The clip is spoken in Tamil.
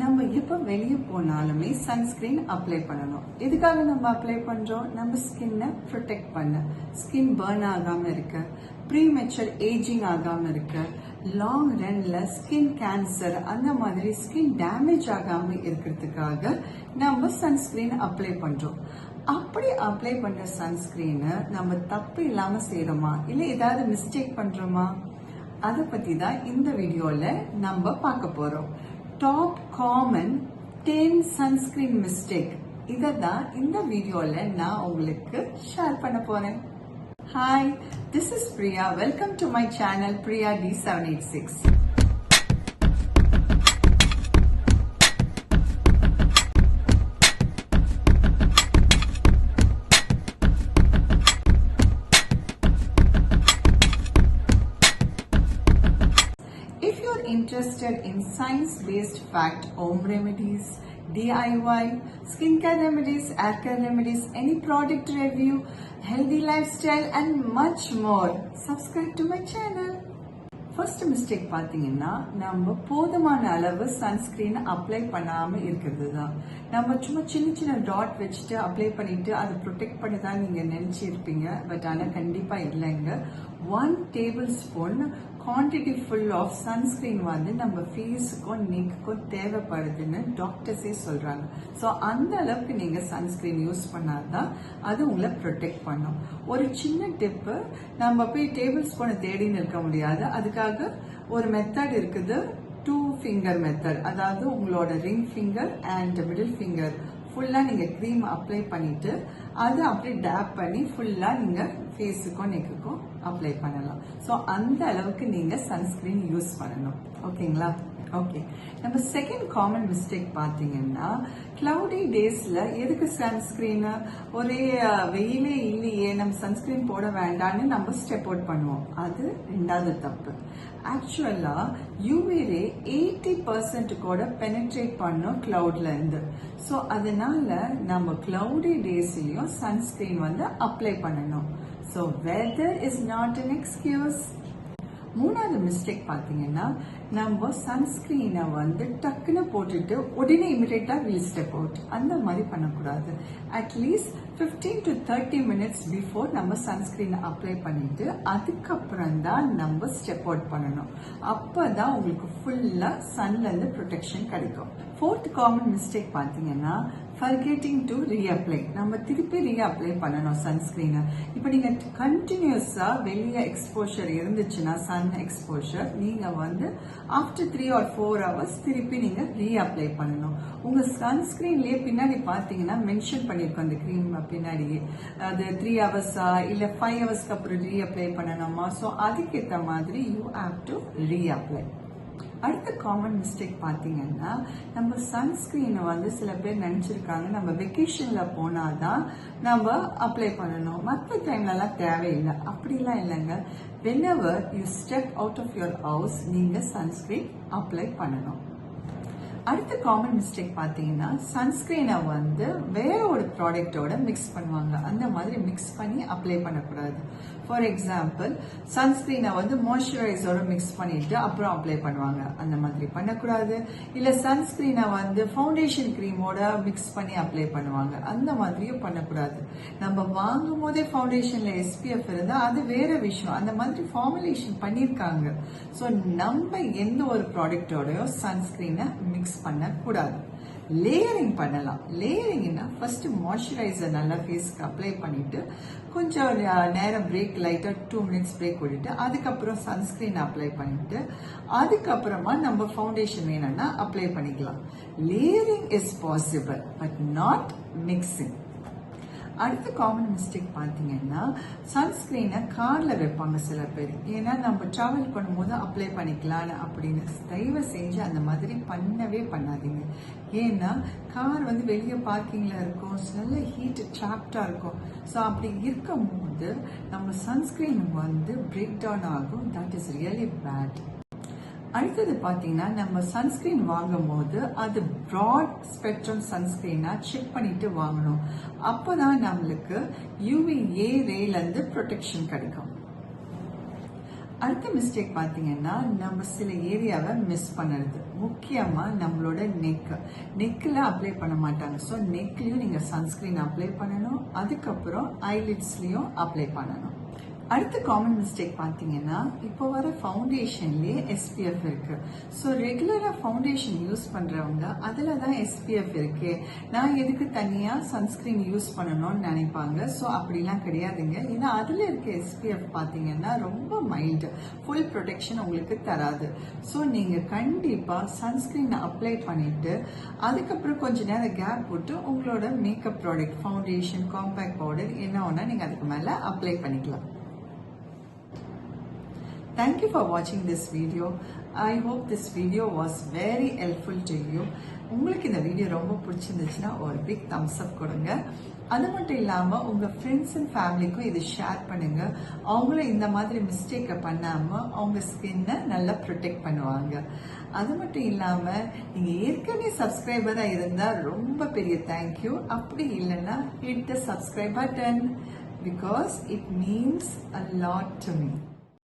நம்ம எப்ப வெளியே போனாலுமே சன்ஸ்கிரீன் அப்ளை பண்ணணும். எதுக்காக நம்ம அப்ளை பண்றோம்? நம்ம ஸ்கின்னை ப்ரொடெக்ட் பண்ண, ஸ்கின் பர்ன் ஆகாம இருக்க, ப்ரீமெச்சூர் ஏஜிங் ஆகாம இருக்க, லாங் ரன்ல ஸ்கின் கேன்சர் அந்த மாதிரி ஸ்கின் டேமேஜ் ஆகாம இருக்கிறதுக்காக நம்ம சன்ஸ்கிரீன் அப்ளை பண்றோம். அப்படி அப்ளை பண்ற சன்ஸ்கிரீனை நம்ம தப்பு இல்லாம செய்யறோமா, இல்ல ஏதாவது மிஸ்டேக் பண்றோமா? அதை பத்தி தான் இந்த வீடியோல நம்ம பார்க்க போறோம். டாப் காமன் 10 சன்ஸ்கிரீன் மிஸ்டேக், இதை தான் இந்த வீடியோல நான் உங்களுக்கு ஷேர் பண்ண போறேன். Hi, this is Priya. Welcome to my channel Priya D786. Interested in science-based fact home remedies, DIY, skincare remedies, hair care remedies, any product review, healthy lifestyle and much more, subscribe to my channel. First mistake பார்த்தீங்கன்னா, நம்ம போதுமான அளவு சன்ஸ்கிரீன் அப்ளை பண்ணாம இருக்கிறது தான். நம்ம சும்மா சின்ன சின்ன டாட் வச்சுட்டு அப்ளை பண்ணிட்டு அதை ப்ரொடெக்ட் பண்ணி தான் நீங்க நினைச்சிருப்பீங்க. பட் ஆனால் கண்டிப்பா இல்லைங்க. 1 tablespoon quantity full of sunscreen வந்து நம்ம ஃபேஸுக்கும் நெக்குக்கும் தேவைப்படுதுன்னு டாக்டர்ஸே சொல்றாங்க. ஸோ அந்த அளவுக்கு நீங்க சன்ஸ்கிரீன் யூஸ் பண்ணாதான் அது உங்களை ப்ரொடெக்ட் பண்ணும். ஒரு சின்ன டிப்பு, நம்ம போய் டேபிள் ஸ்பூனை தேடின்னு இருக்க முடியாது. அதுக்காக ஒரு மெத்தட் இருக்குது, 2 ஃபிங்கர் மெத்தட். அதாவது உங்களோட ring finger and middle finger ஃபுல்லா நீங்க கிரீம் அப்ளை பண்ணிட்டு அது அப்படியே டேப் பண்ணி ஃபுல்லா நீங்க ஃபேஸுக்கும் நெக்குக்கும் அப்ளை பண்ணலாம். ஸோ அந்த அளவுக்கு நீங்க சன்ஸ்கிரீன் யூஸ் பண்ணணும். ஓகேங்களா? ஓகே, நம்ம செகண்ட் காமன் மிஸ்டேக் பார்த்தீங்கன்னா, கிளவுடி டேஸ்ல எதுக்கு சன்ஸ்கிரீன், ஒரே வெயிலே இல்லையே நம்ம சன்ஸ்கிரீன் போட வேண்டாம்னு நம்ம ஸ்டெப் அவுட் பண்ணுவோம். அது ரெண்டாவது தப்பு. ஆக்சுவலா யூவி ரே 80% கூட பெனிட்ரேட் பண்ணும் கிளவுட்ல இருந்து. ஸோ அதனால நம்ம கிளவுடி டேஸ்லயும் சன்ஸ்கிரீன் வந்து அப்ளை பண்ணணும். So weather is not an excuse. மூணாவது மிஸ்டேக் பார்த்தீங்கன்னா, நம்ம சன்ஸ்கிரீனை வந்து டக்குன்னு போட்டுட்டு உடனே இமிடியேட்டா வில் ஸ்டெப் அவுட் அந்த மாதிரி பண்ணக்கூடாது. அட்லீஸ்ட் 15 to 30 minutes பிஃபோர் நம்ம சன்ஸ்கிரீனை அப்ளை பண்ணிட்டு அதுக்கப்புறம் தான் நம்ம ஸ்டெப் அவுட் பண்ணணும். அப்பதான் உங்களுக்கு ஃபுல்லா சன்ல இருந்து ப்ரொடெக்ஷன் கிடைக்கும். ஃபோர்த் காமன் மிஸ்டேக் பார்த்தீங்கன்னா, ஃபர்கெட்டிங் டு ரீஅப்ளை. நம்ம திருப்பி ரீஅப்ளை பண்ணணும் சன்ஸ்கிரீனை. இப்போ நீங்க கண்டினியூஸா வெளியே எக்ஸ்போஷர் இருந்துச்சுன்னா, சன் எக்ஸ்போஷர், நீங்க வந்து ஆஃப்டர் 3 or 4 hours திருப்பி நீங்க ரீஅப்ளை பண்ணணும். உங்க சன்ஸ்கிரீன்லயே பின்னாடி பாத்தீங்கன்னா மென்ஷன் பண்ணிருக்கோம் அந்த கிரீம் பின்னாடியே, அது 3 hours இல்ல 5 hours அப்புறம் ரீஅப்ளை பண்ணணுமா. ஸோ அதுக்கேற்ற மாதிரி யூ ஹேவ் டு ரீஅப்ளை. அடுத்த காமன் மிஸ்டேக் பார்த்தீங்கன்னா, நம்ம சன்ஸ்கிரீனை வந்து சில பேர் நினைச்சிருக்காங்க நம்ம வெக்கேஷன்ல போனாதான் நம்ம அப்ளை பண்ணணும், மற்ற டைம்லலாம் தேவையில்லை. அப்படிலாம் இல்லைங்க. whenever you step out of your house நீங்க சன்ஸ்கிரீன் அப்ளை பண்ணணும். அடுத்த காமன் மிஸ்டேக் பார்த்தீங்கன்னா, சன்ஸ்கிரீனை வந்து வேற ஒரு ப்ராடக்டோட மிக்ஸ் பண்ணுவாங்க. அந்த மாதிரி மிக்ஸ் பண்ணி அப்ளை பண்ணக்கூடாது. ஃபார் எக்ஸாம்பிள், சன்ஸ்கிரீனை வந்து மாய்ஸ்சரைசரோட மிக்ஸ் பண்ணிட்டு அப்புறம் அப்ளை பண்ணுவாங்க. அந்த மாதிரி பண்ணக்கூடாது. இல்ல சன்ஸ்கிரீனை வந்து ஃபவுண்டேஷன் கிரீமோட மிக்ஸ் பண்ணி அப்ளை பண்ணுவாங்க. அந்த மாதிரியும் பண்ணக்கூடாது. நம்ம வாங்கும் போதே ஃபவுண்டேஷன்ல SPF இருந்தா அது வேற விஷயம். அந்த மாதிரி ஃபார்முலேஷன் பண்ணிருக்காங்க. ஸோ நம்ம எந்த ஒரு ப்ராடக்டோடயும் சன்ஸ்கிரீனை மிக்ஸ் பண்ணக்கூடாது. லேயரிங் பண்ணலாம். லேயரிங்னா ஃபர்ஸ்ட் மாய்ஸ்சரைசர் நல்லா ஃபேஸ்க்கு அப்ளை பண்ணிட்டு கொஞ்சம் நேரம் பிரேக், லைட்டா 2 minutes பிரேக் விட்டுட்டு அதுக்கப்புறம் சன்ஸ்கிரீன் அப்ளை பண்ணிட்டு அதுக்கப்புறமா நம்ம ஃபவுண்டேஷன் வேணும்னா அப்ளை பண்ணிக்கலாம். Layering is possible but not mixing. அடுத்த காமன் மிஸ்டேக் பார்த்தீங்கன்னா, சன்ஸ்கிரீனை கார்ல வைப்பாங்க சில பேர். ஏன்னா நம்ம டிராவல் பண்ணும்போது அப்ளை பண்ணிக்கலாம் அப்படின்னு. தயவு செஞ்சு அந்த மாதிரி பண்ணவே பண்ணாதீங்க. ஏன்னா கார் வந்து வெளியே பார்க்கிங்ல இருக்கும், நல்ல ஹீட் ட்ராப்டா இருக்கும். ஸோ அப்படி இருக்கும் போது நம்ம சன்ஸ்கிரீன் வந்து பிரேக் டவுன் ஆகும். That is really bad. அடுத்தது பாத்தீங்கன்னா, நம்ம சன்ஸ்கிரீன் வாங்கும் போது அது பிராட் ஸ்பெக்ட்ரம் சன்ஸ்கிரீனா செக் பண்ணிட்டு வாங்கணும். அப்பதான் நம்மளுக்கு UVA ரேல இருந்து ப்ரொடெக்ஷன் கிடைக்கும். அடுத்த மிஸ்டேக் பாத்தீங்கன்னா, நம்ம சில ஏரியாவை மிஸ் பண்ணுறது. முக்கியமாக நம்மளோட நெக்கில் அப்ளை பண்ண மாட்டாங்க. ஸோ நெக்லேயும் நீங்கள் சன்ஸ்க்ரீன் அப்ளை பண்ணணும். அதுக்கப்புறம் ஐலிட்ஸ்லேயும் அப்ளை பண்ணணும். அடுத்த காமன் மிஸ்டேக் பார்த்தீங்கன்னா, இப்போ வர ஃபவுண்டேஷன்லேயே SPF இருக்கு. ஸோ ரெகுலராக ஃபவுண்டேஷன் யூஸ் பண்ணுறவங்க அதில் தான் SPF இருக்கு, நான் எதுக்கு தனியாக சன்ஸ்கிரீன் யூஸ் பண்ணணும்னு நினைப்பாங்க. ஸோ அப்படிலாம் கிடையாதுங்க. ஏன்னா அதில் இருக்க SPF பார்த்தீங்கன்னா ரொம்ப மைல்டு, ஃபுல் ப்ரொடெக்ஷன் உங்களுக்கு தராது. ஸோ நீங்கள் கண்டிப்பாக சன்ஸ்கிரீன் அப்ளை பண்ணிட்டு அதுக்கப்புறம் கொஞ்ச நேரம் கேப் விட்டு உங்களோட makeup product, foundation, compact powder என்ன ஒன்றா நீங்கள் அதுக்கு மேலே அப்ளை பண்ணிக்கலாம். Thank you for watching this video. I hope this video was very helpful to you. உங்களுக்கு இந்த வீடியோ ரொம்ப பிடிச்சிருந்துச்சுன்னா ஒரு பிக் தம்ஸ் அப் கொடுங்க. அது மட்டும் இல்லாமல் உங்கள் ஃப்ரெண்ட்ஸ் அண்ட் ஃபேமிலிக்கும் இது ஷேர் பண்ணுங்க. அவங்களும் இந்த மாதிரி மிஸ்டேக்கை பண்ணாமல் அவங்க ஸ்கின்னை நல்லா ப்ரொடெக்ட் பண்ணுவாங்க. அது மட்டும் இல்லாமல் நீங்கள் ஏற்கனவே சப்ஸ்கிரைபராக இருந்தால் ரொம்ப பெரிய தேங்க்யூ. அப்படி இல்லைன்னா hit the subscribe button because it means a lot to me.